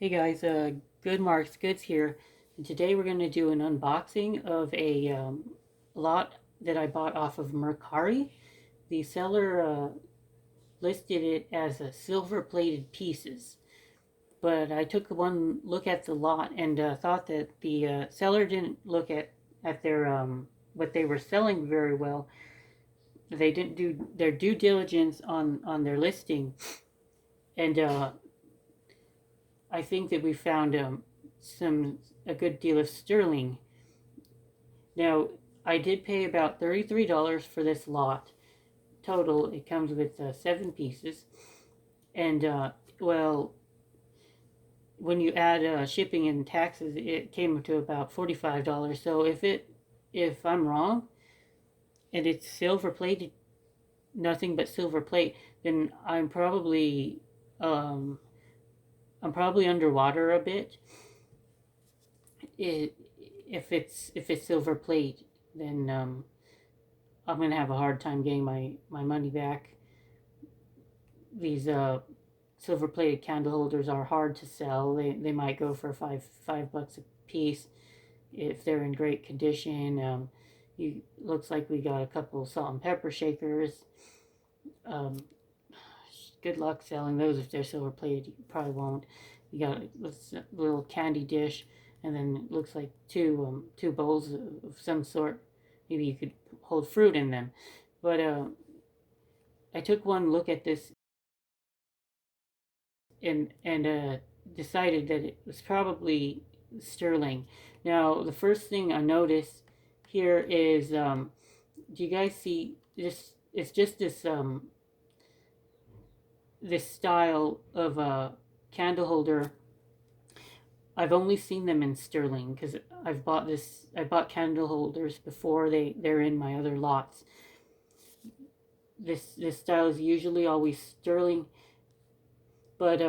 Hey guys, Good Marks Goods here, and today we're going to do an unboxing of a lot that I bought off of Mercari. The seller listed it as a silver-plated pieces, but I took one look at the lot and thought that the seller didn't look at their what they were selling very well. They didn't do their due diligence on their listing, and I think that we found a good deal of sterling. Now, I did pay about $33 for this lot. Total, it comes with 7 pieces. And, well, when you add shipping and taxes, it came to about $45. So if I'm wrong, and it's silver plated, nothing but silver plate, then um, I'm probably underwater a bit. It, if it's silver plate, then I'm gonna have a hard time getting my money back. These silver plated candle holders are hard to sell. They might go for five bucks a piece if they're in great condition. Looks like we got a couple salt and pepper shakers. Um, Good luck selling those if they're silver plated. You probably won't. You got a little candy dish, and then it looks like two bowls of some sort. Maybe you could hold fruit in them. But I took one look at this and decided that it was probably sterling. Now, the first thing I noticed here is, do you guys see this? It's just this style of a candle holder. I've only seen them in sterling because I bought candle holders before they're in my other lots. This style is usually always sterling, but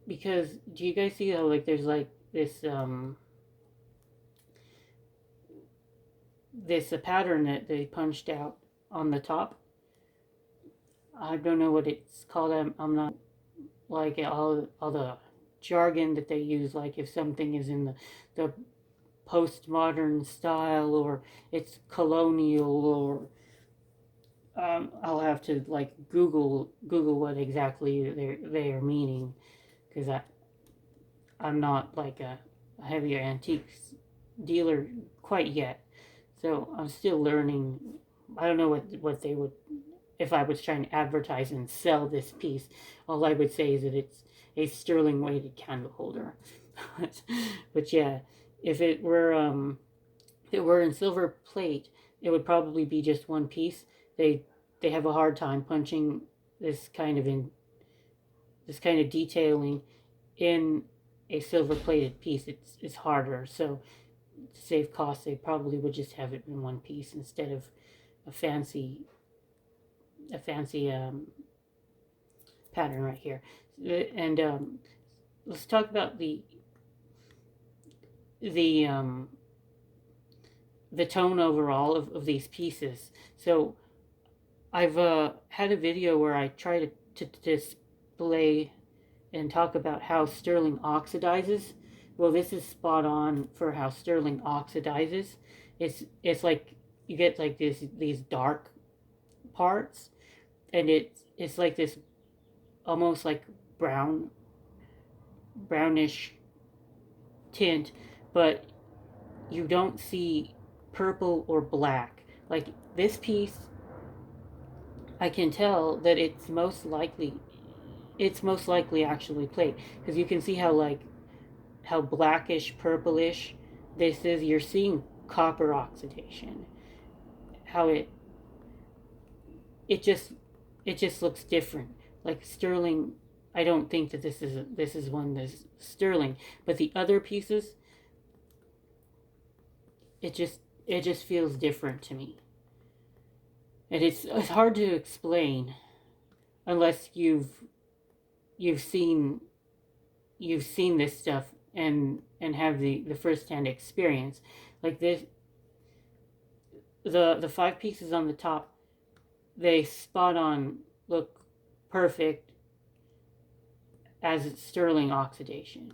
because do you guys see how like there's like this pattern that they punched out on the top? I don't know what it's called. I'm not like all the jargon that they use, like if something is in the postmodern style or it's colonial, or I'll have to like Google what exactly they are meaning, because I'm not like a heavier antiques dealer quite yet, so I'm still learning. I don't know what they would, if I was trying to advertise and sell this piece. All I would say is that it's a sterling weighted candle holder. But yeah, if it were in silver plate, it would probably be just one piece. They have a hard time punching this kind of in this kind of detailing in a silver plated piece. It's harder. So to save costs, they probably would just have it in one piece instead of a fancy a fancy pattern right here. And let's talk about the um, the tone overall of these pieces. So I've had a video where I try to display and talk about how sterling oxidizes. Well, this is spot on for how sterling oxidizes. It's like you get like these dark parts, and it's like this almost like brownish tint, but you don't see purple or black. Like this piece, I can tell that it's most likely actually plate, because you can see how blackish purplish this is. You're seeing copper oxidation. How it just it just looks different. Like sterling, I don't think that this is one that's sterling, but the other pieces, it just feels different to me, and it's hard to explain unless you've seen you've seen this stuff and have the first hand experience. Like this, the 5 pieces on the top, they spot on look perfect as its sterling oxidation.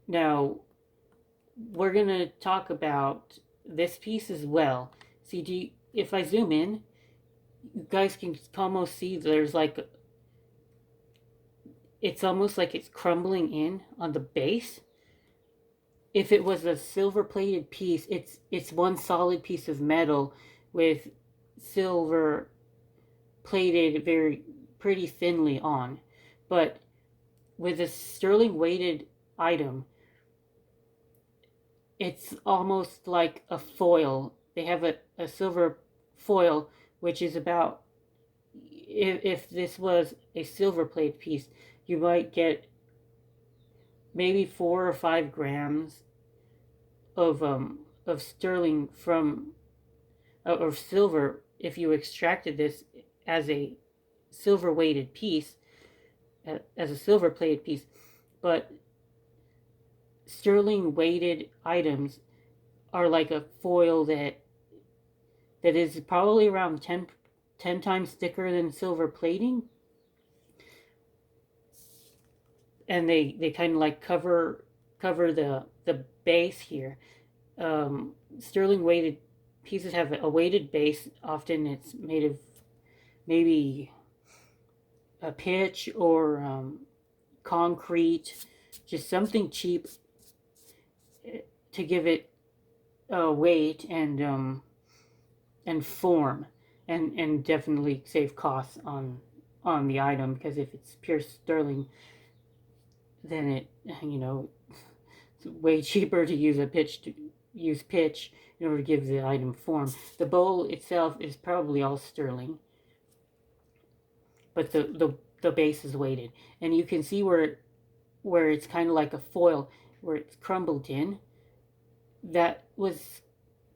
Now, we're going to talk about this piece as well. See, if I zoom in, you guys can almost see there's like, it's almost like it's crumbling in on the base. If it was a silver plated piece, it's one solid piece of metal with silver plated very pretty thinly on. But with a sterling weighted item, it's almost like a foil. They have a silver foil, which is about, if this was a silver plate piece, you might get maybe 4 or 5 grams of sterling from or silver if you extracted this as a silver weighted piece, as a silver plated piece. But sterling weighted items are like a foil that is probably around 10 times thicker than silver plating, and they kind of like cover the base here. Sterling weighted pieces have a weighted base. Often it's made of maybe a pitch or concrete, just something cheap to give it weight and form, and definitely save costs on the item, because if it's pure sterling, then it's way cheaper to use pitch in order to give the item form. The bowl itself is probably all sterling, but the base is weighted, and you can see where it's kind of like a foil, where it's crumbled in. That was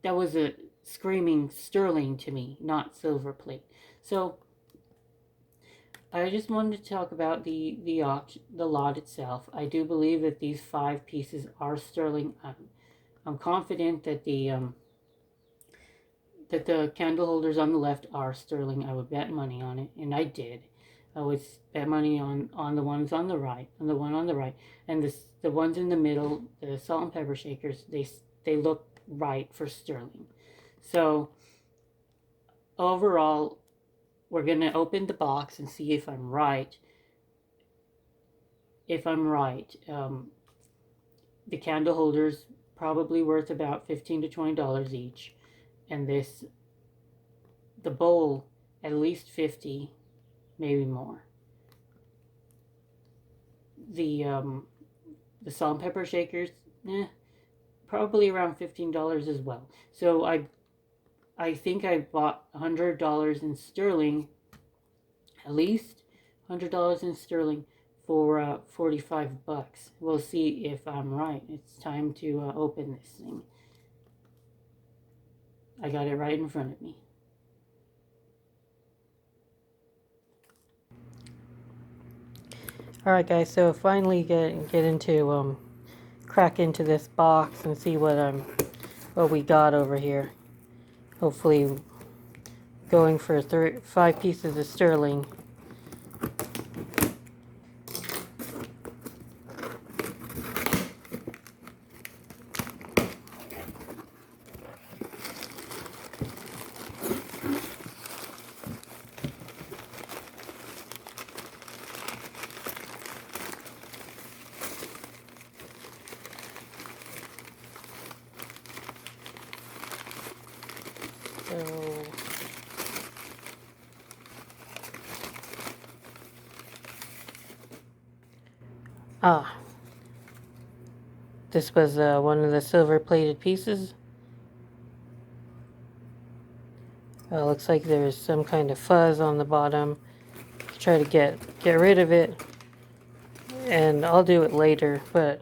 a screaming sterling to me, not silver plate. So I just wanted to talk about the lot itself. I do believe that these 5 pieces are sterling. I'm confident that the candle holders on the left are sterling. I would bet money on it, and I did. I would bet money on the ones on the right, on the one on the right, and the ones in the middle, the salt and pepper shakers. They look right for sterling. So overall, we're gonna open the box and see if I'm right. If I'm right, the candle holders probably worth about $15 to $20 each, and the bowl at least 50, maybe more. The salt and pepper shakers, probably around $15 as well. So I think I bought $100 in sterling, at least $100 in sterling for $45. We'll see if I'm right. It's time to open this thing. I got it right in front of me. Alright guys, so finally get into crack into this box and see what we got over here. Hopefully going for 5 pieces of sterling. This was one of the silver plated pieces. Looks like there's some kind of fuzz on the bottom. Try to get rid of it, and I'll do it later, but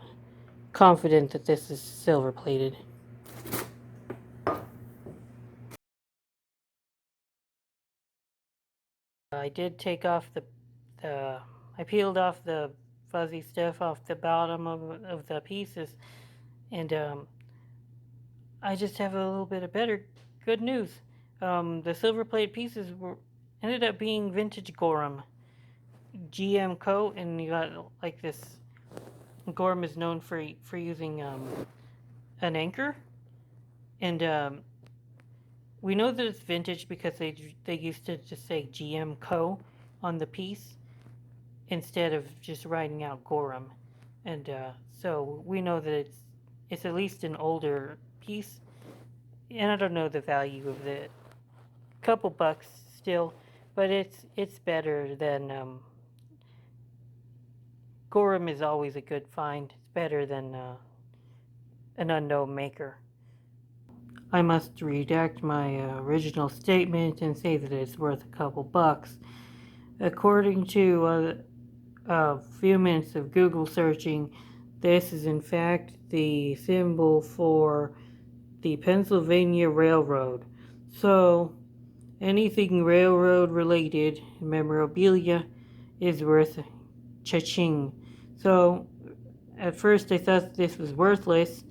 confident that this is silver plated. I did take off I peeled off the fuzzy stuff off the bottom of the pieces, and I just have a little bit of good news. The silver plate pieces ended up being vintage Gorham. GM coat, and you got like this. Gorham is known for using an anchor, and we know that it's vintage because they used to just say GM Co. on the piece instead of just writing out Gorham, and so we know that it's at least an older piece, and I don't know the value of the couple bucks still, but it's better than Gorham is always a good find. It's better than an unknown maker. I must redact my original statement and say that it's worth a couple bucks. According to a few minutes of Google searching, this is in fact the symbol for the Pennsylvania Railroad. So, anything railroad related memorabilia is worth cha-ching. So, at first I thought this was worthless,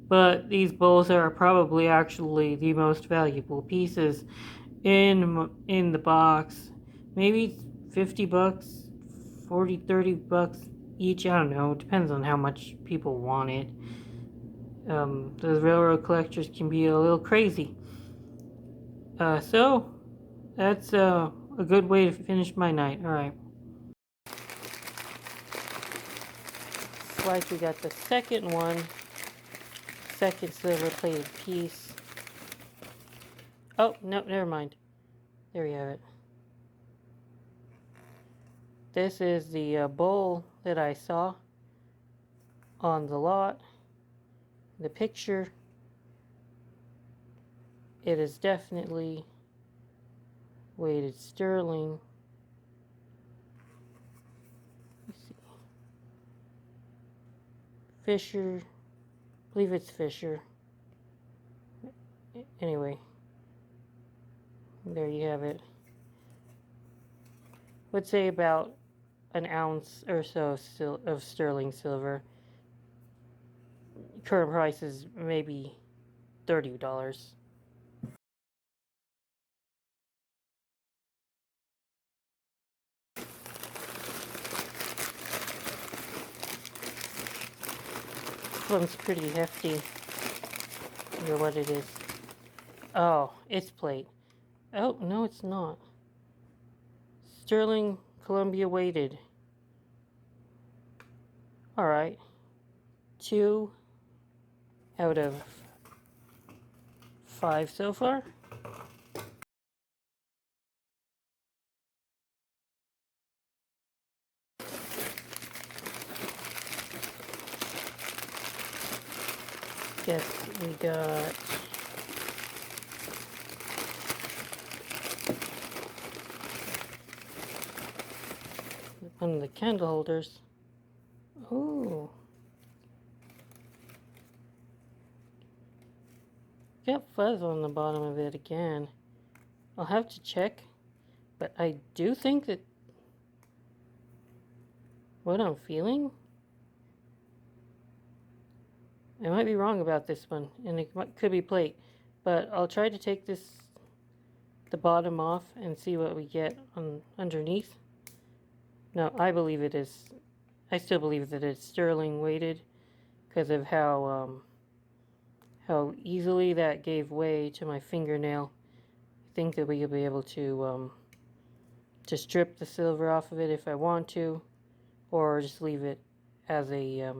but these bowls are probably actually the most valuable pieces in the box. Maybe 50 bucks, 40, 30 bucks each. I don't know. It depends on how much people want it. Those railroad collectors can be a little crazy. So that's a good way to finish my night. All right. Like we got the second one, second silver plated piece. Oh, no, never mind. There you have it. This is the bowl that I saw on the lot. The picture. It is definitely weighted sterling. Let's see. Fisher. I believe it's Fisher. Anyway. There you have it. Would say about an ounce or so of sterling silver. Current price is maybe $30. This one's pretty hefty. I wonder what it is. Oh, it's plate. Oh, no, it's not. Sterling Columbia weighted. Alright. 2 out of 5 so far. Yes, we got one of the candle holders. Ooh. Got fuzz on the bottom of it again. I'll have to check, but I do think that what I'm feeling, I might be wrong about this one, and it could be plate, but I'll try to take the bottom off and see what we get on underneath. No, I believe it is. I still believe that it's sterling weighted because of how easily that gave way to my fingernail. I think that we will be able to strip the silver off of it if I want to, or just leave it as a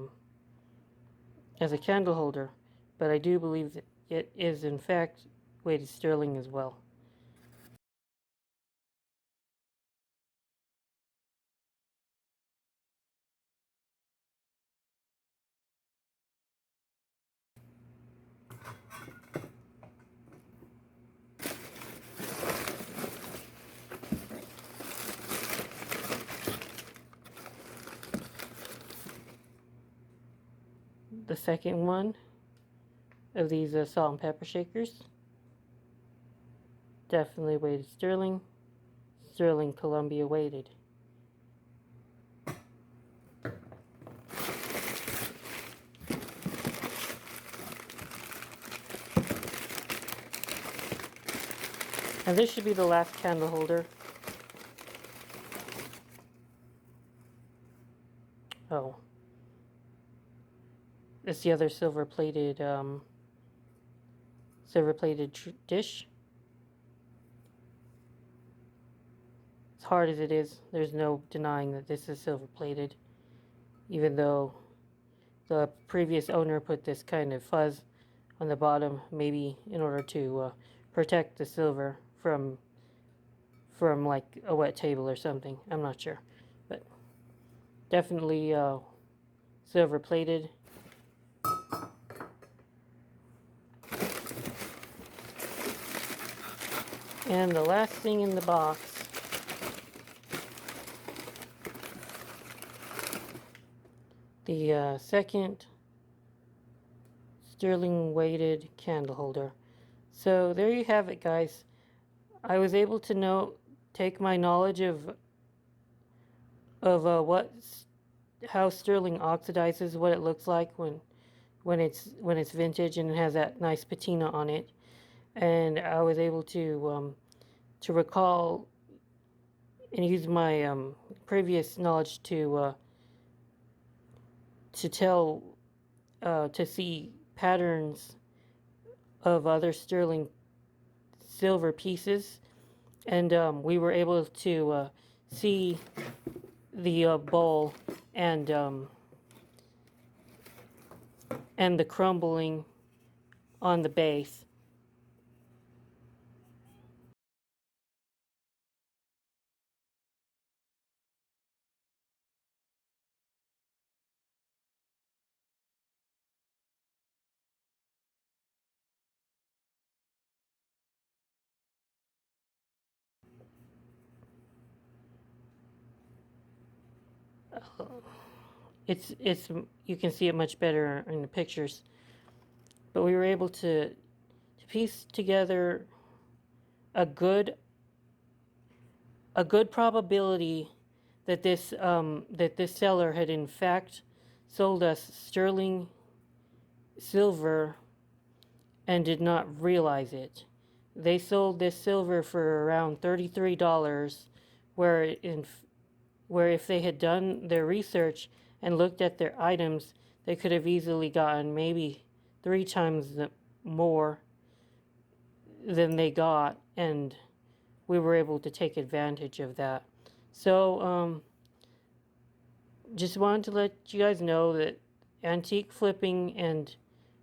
candle holder. But I do believe that it is in fact weighted sterling as well. The second one of these salt and pepper shakers, definitely weighted sterling, sterling Columbia weighted. And this should be the last candle holder. Oh, it's the other silver-plated dish. As hard as it is, there's no denying that this is silver-plated, even though the previous owner put this kind of fuzz on the bottom, maybe in order to protect the silver from like a wet table or something. I'm not sure, but definitely silver plated. And the last thing in the box, the second sterling weighted candle holder. So there you have it, guys. I was able to take my knowledge of how sterling oxidizes, what it looks like when it's vintage and it has that nice patina on it, and I was able to recall and use my previous knowledge to tell to see patterns of other sterling silver pieces, and we were able to see the bowl and the crumbling on the base. It's you can see it much better in the pictures, but we were able to piece together a good probability that this seller had in fact sold us sterling silver and did not realize it. They sold this silver for around $33, where if they had done their research and looked at their items, they could have easily gotten maybe 3 times more than they got, and we were able to take advantage of that. So just wanted to let you guys know that antique flipping and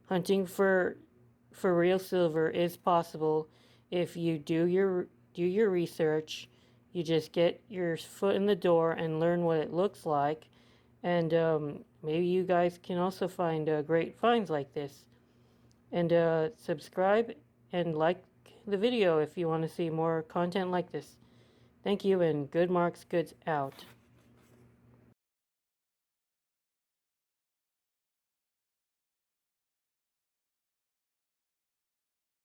hunting for real silver is possible if you do your research. You just get your foot in the door and learn what it looks like, and maybe you guys can also find great finds like this. And subscribe and like the video if you want to see more content like this. Thank you, and good Marks Goods out.